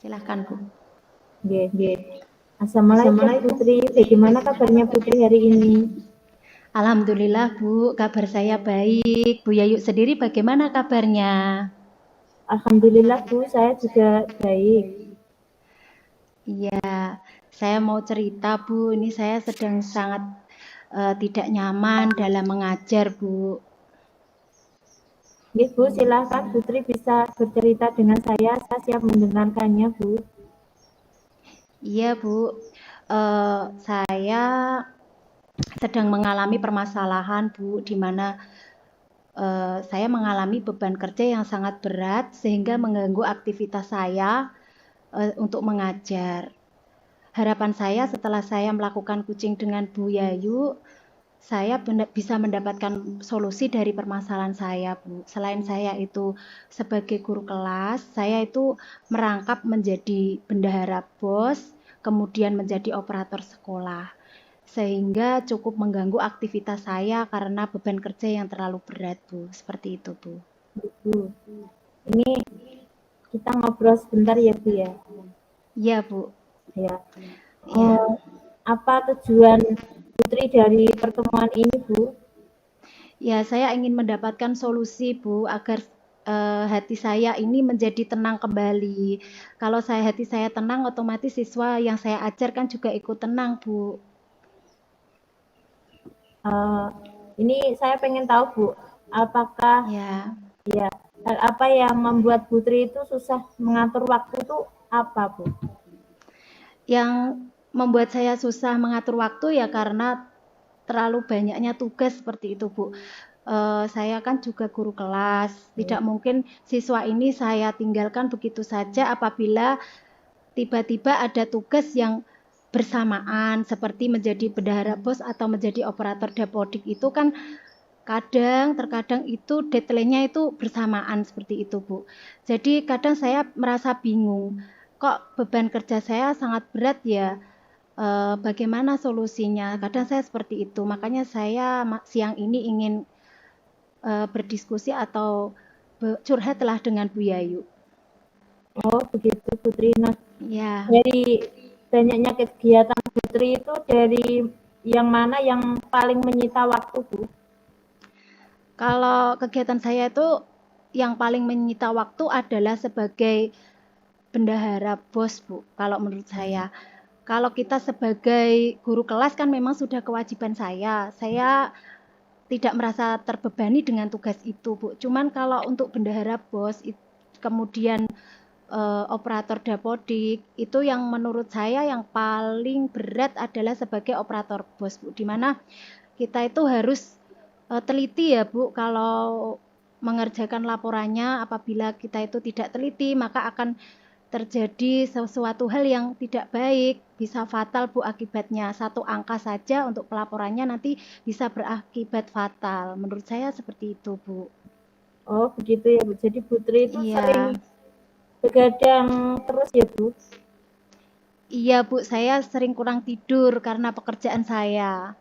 Silahkan Bu. Nggih, nggih. Assalamualaikum Putri, bagaimana kabarnya Putri hari ini? Alhamdulillah Bu, kabar saya baik. Bu Yayu sendiri bagaimana kabarnya? Alhamdulillah Bu, saya juga baik. Iya, saya mau cerita Bu, ini saya sedang sangat tidak nyaman dalam mengajar Bu. Nggih Bu, silakan Putri bisa bercerita dengan saya siap mendengarkannya Bu. Iya Bu, saya sedang mengalami permasalahan Bu, di mana saya mengalami beban kerja yang sangat berat sehingga mengganggu aktivitas saya untuk mengajar. Harapan saya setelah saya melakukan coaching dengan Bu Yayu, saya bisa mendapatkan solusi dari permasalahan saya, Bu. Selain saya itu sebagai guru kelas, saya itu merangkap menjadi bendahara BOS, kemudian menjadi operator sekolah. Sehingga cukup mengganggu aktivitas saya karena beban kerja yang terlalu berat, Bu. Seperti itu, Bu. Bu, ini kita ngobrol sebentar ya Bu ya. Iya, Bu. Ya. Iya. Apa tujuan Putri dari pertemuan ini Bu? Ya, saya ingin mendapatkan solusi, Bu, agar hati saya ini menjadi tenang kembali. Kalau hati saya tenang, otomatis siswa yang saya ajarkan juga ikut tenang, Bu. Ini saya pengen tahu Bu, apakah Ya, ya hal apa yang membuat Putri itu susah mengatur waktu itu apa Bu? yang membuat saya susah mengatur waktu ya karena terlalu banyaknya tugas seperti itu, Bu. Saya kan juga guru kelas, tidak mungkin siswa ini saya tinggalkan begitu saja apabila tiba-tiba ada tugas yang bersamaan seperti menjadi bendahara BOS atau menjadi operator dapodik itu kan terkadang itu deadline-nya itu bersamaan seperti itu, Bu. Jadi kadang saya merasa bingung, kok beban kerja saya sangat berat ya, bagaimana solusinya? Kadang saya seperti itu, makanya saya siang ini ingin berdiskusi atau curhatlah dengan Bu Yayu. Oh begitu Putri. Nah Ya. dari banyaknya kegiatan Putri itu dari yang mana yang paling menyita waktu Bu? Kalau kegiatan saya itu yang paling menyita waktu adalah sebagai bendahara BOS, Bu. Kalau menurut saya, kalau kita sebagai guru kelas kan memang sudah kewajiban saya. Saya tidak merasa terbebani dengan tugas itu, Bu. Cuman kalau untuk bendahara BOS, kemudian operator dapodik, itu yang menurut saya yang paling berat adalah sebagai operator BOS, Bu. Di mana kita itu harus teliti ya Bu, kalau mengerjakan laporannya apabila kita itu tidak teliti maka akan terjadi sesuatu hal yang tidak baik, bisa fatal Bu akibatnya. Satu angka saja untuk pelaporannya nanti bisa berakibat fatal. Menurut saya seperti itu Bu. Oh begitu ya Bu. Jadi Putri itu Iya. sering begadang terus ya Bu? Iya Bu, saya sering kurang tidur karena pekerjaan saya.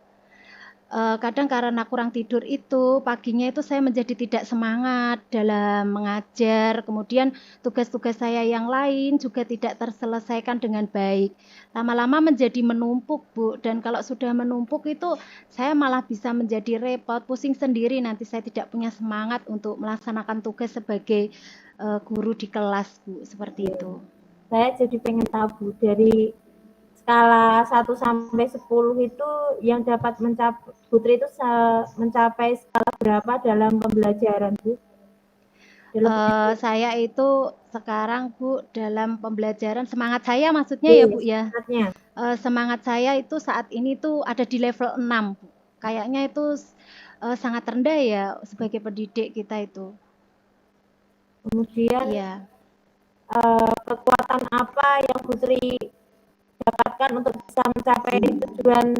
Kadang karena kurang tidur itu, paginya itu saya menjadi tidak semangat dalam mengajar, kemudian tugas-tugas saya yang lain juga tidak terselesaikan dengan baik. Lama-lama menjadi menumpuk, Bu, dan kalau sudah menumpuk itu saya malah bisa menjadi repot, pusing sendiri, nanti saya tidak punya semangat untuk melaksanakan tugas sebagai guru di kelas, Bu, seperti itu. Saya jadi pengen tahu Bu, dari skala 1 sampai 10 itu yang dapat Putri itu mencapai skala berapa dalam pembelajaran Bu? Saya itu sekarang Bu dalam pembelajaran semangat saya maksudnya ya Bu ya. Semangatnya. Semangat saya itu saat ini tuh ada di level 6 Bu. Kayaknya itu sangat rendah ya sebagai pendidik kita itu. Kemudian Iya. kekuatan apa yang Putri dapatkan untuk bisa mencapai tujuan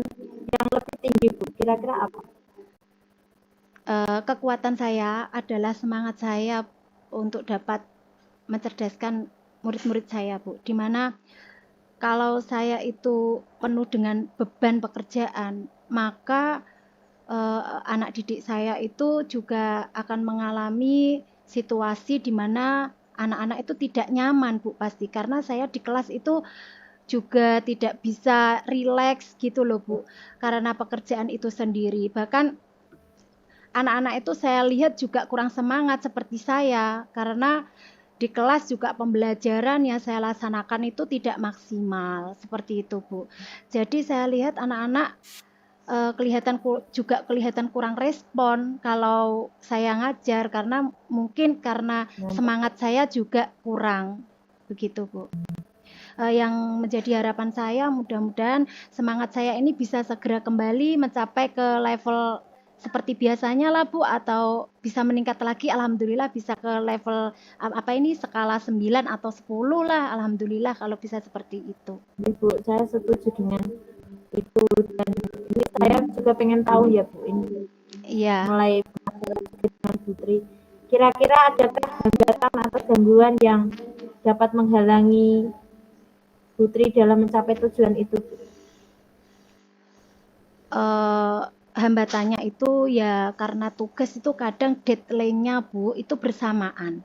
yang lebih tinggi Bu? Kira-kira apa? Kekuatan saya adalah semangat saya untuk dapat mencerdaskan murid-murid saya Bu. Dimana kalau saya itu penuh dengan beban pekerjaan, maka anak didik saya itu juga akan mengalami situasi di mana anak-anak itu tidak nyaman Bu pasti, karena saya di kelas itu juga tidak bisa rileks gitu loh Bu, karena pekerjaan itu sendiri. Bahkan anak-anak itu saya lihat juga kurang semangat seperti saya, karena di kelas juga pembelajaran yang saya laksanakan itu tidak maksimal, seperti itu Bu. Jadi saya lihat anak-anak kelihatan kurang respon kalau saya ngajar, karena mungkin karena semangat saya juga kurang, begitu Bu. Yang menjadi harapan saya mudah-mudahan semangat saya ini bisa segera kembali mencapai ke level seperti biasanya lah Bu, atau bisa meningkat lagi, alhamdulillah bisa ke level skala 9 atau 10 lah, alhamdulillah kalau bisa seperti itu. Ibu, saya setuju dengan itu, dan ini saya juga pengen tahu ya Bu, ini Iya. mulai dengan Putri, kira-kira adakah hambatan atau gangguan yang dapat menghalangi Putri dalam mencapai tujuan itu Bu? Hambatannya itu ya karena tugas itu kadang deadline-nya Bu itu bersamaan.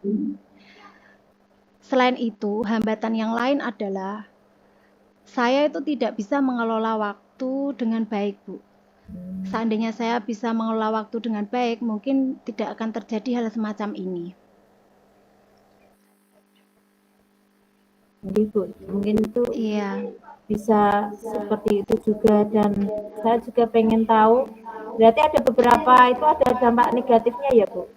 Selain itu, hambatan yang lain adalah saya itu tidak bisa mengelola waktu dengan baik Bu. Seandainya saya bisa mengelola waktu dengan baik, mungkin tidak akan terjadi hal semacam ini. Jadi Bu, mungkin itu Iya. bisa seperti itu juga, dan saya juga pengen tahu, berarti ada beberapa itu ada dampak negatifnya ya Bu?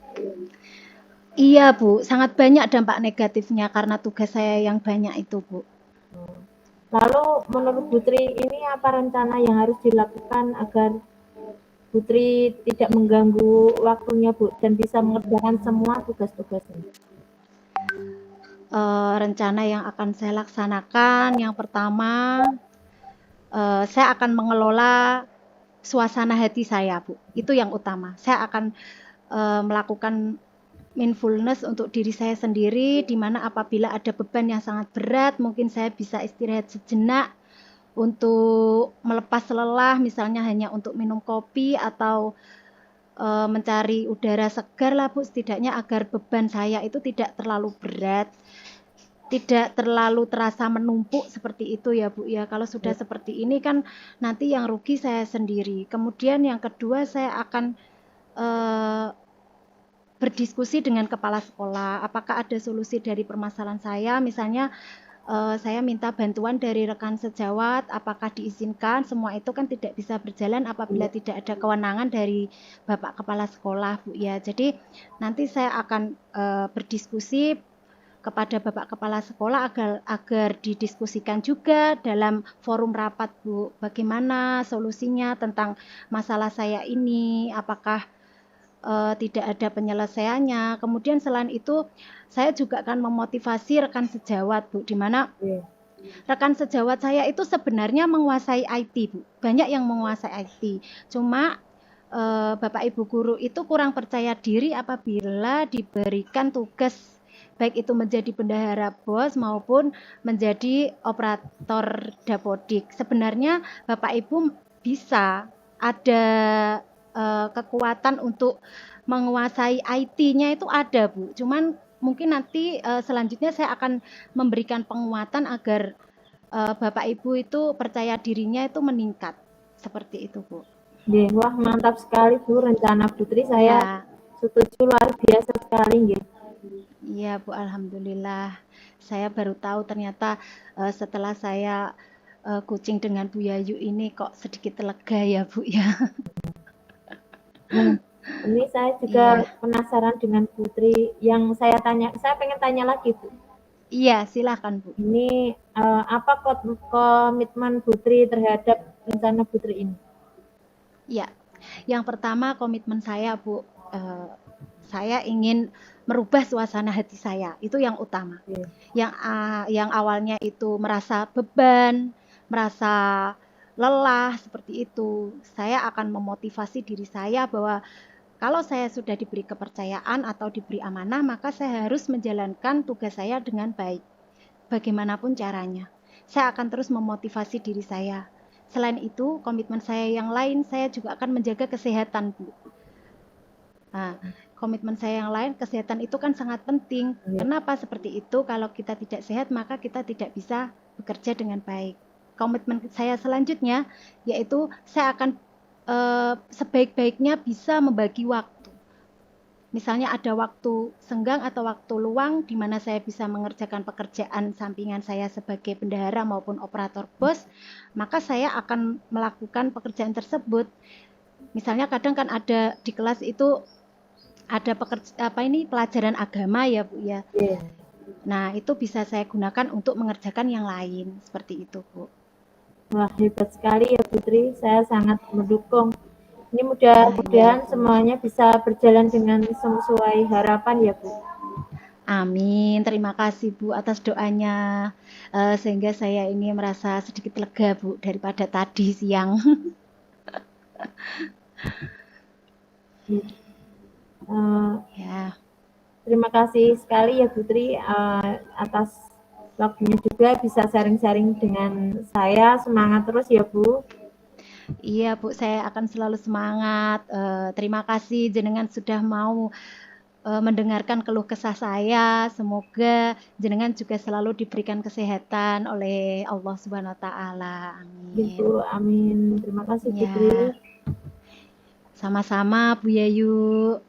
Iya Bu, sangat banyak dampak negatifnya karena tugas saya yang banyak itu Bu. Lalu menurut Putri ini apa rencana yang harus dilakukan agar Putri tidak mengganggu waktunya Bu dan bisa mengerjakan semua tugas-tugasnya? Rencana yang akan saya laksanakan, yang pertama saya akan mengelola suasana hati saya Bu, itu yang utama. Saya akan melakukan mindfulness untuk diri saya sendiri, di mana apabila ada beban yang sangat berat, mungkin saya bisa istirahat sejenak untuk melepas lelah, misalnya hanya untuk minum kopi atau mencari udara segar lah Bu, setidaknya agar beban saya itu tidak terlalu berat, tidak terlalu terasa menumpuk seperti itu ya Bu ya. Kalau sudah seperti ini kan nanti yang rugi saya sendiri. Kemudian yang kedua, saya akan berdiskusi dengan kepala sekolah, apakah ada solusi dari permasalahan saya, misalnya saya minta bantuan dari rekan sejawat, apakah diizinkan. Semua itu kan tidak bisa berjalan apabila tidak ada kewenangan dari Bapak Kepala Sekolah Bu ya. Jadi nanti saya akan berdiskusi kepada Bapak Kepala Sekolah agar didiskusikan juga dalam forum rapat Bu, bagaimana solusinya tentang masalah saya ini, apakah tidak ada penyelesaiannya. Kemudian selain itu, saya juga akan memotivasi rekan sejawat Bu, di mana rekan sejawat saya itu sebenarnya menguasai IT Bu, banyak yang menguasai IT. Cuma Bapak Ibu guru itu kurang percaya diri apabila diberikan tugas, baik itu menjadi bendahara BOS maupun menjadi operator dapodik. Sebenarnya Bapak Ibu bisa ada kekuatan untuk menguasai IT-nya itu ada Bu. Cuman mungkin nanti selanjutnya saya akan memberikan penguatan agar Bapak Ibu itu percaya dirinya itu meningkat. Seperti itu Bu. Wah mantap sekali Bu rencana Putri, saya Ya. setuju, luar biasa sekali. Iya Bu, alhamdulillah. Saya baru tahu ternyata setelah saya kucing dengan Bu Yayu ini kok sedikit lega ya Bu ya. Nah, ini saya juga penasaran dengan Putri, yang saya pengen tanya lagi Bu. Iya, silakan Bu. Ini apa komitmen Putri terhadap rencana Putri ini? Ya, yang pertama komitmen saya Bu, saya ingin merubah suasana hati saya, itu yang utama. Yang awalnya itu merasa beban, merasa lelah seperti itu, saya akan memotivasi diri saya bahwa kalau saya sudah diberi kepercayaan atau diberi amanah, maka saya harus menjalankan tugas saya dengan baik, bagaimanapun caranya. Saya akan terus memotivasi diri saya. Selain itu, komitmen saya yang lain, saya juga akan menjaga kesehatan Bu. Nah, komitmen saya yang lain, kesehatan itu kan sangat penting. Kenapa seperti itu? Kalau kita tidak sehat, maka kita tidak bisa bekerja dengan baik. Komitmen saya selanjutnya yaitu saya akan sebaik-baiknya bisa membagi waktu. Misalnya ada waktu senggang atau waktu luang di mana saya bisa mengerjakan pekerjaan sampingan saya sebagai bendahara maupun operator BOS, maka saya akan melakukan pekerjaan tersebut. Misalnya kadang kan ada di kelas itu ada pelajaran agama ya Bu ya. Nah, itu bisa saya gunakan untuk mengerjakan yang lain, seperti itu Bu. Wah, hebat sekali ya Putri, saya sangat mendukung. Ini mudah-mudahan semuanya bisa berjalan dengan sesuai harapan ya Bu. Amin, terima kasih Bu atas doanya, sehingga saya ini merasa sedikit lega Bu daripada tadi siang. Ya. Terima kasih sekali ya Putri atas waktunya juga bisa sharing-sharing dengan saya. Semangat terus ya Bu. Iya Bu, saya akan selalu semangat. Terima kasih jenengan sudah mau mendengarkan keluh kesah saya. Semoga jenengan juga selalu diberikan kesehatan oleh Allah Subhanahu wa taala. Amin. Gitu, amin. Terima kasih Ya. Putri. Sama-sama Bu Yayu.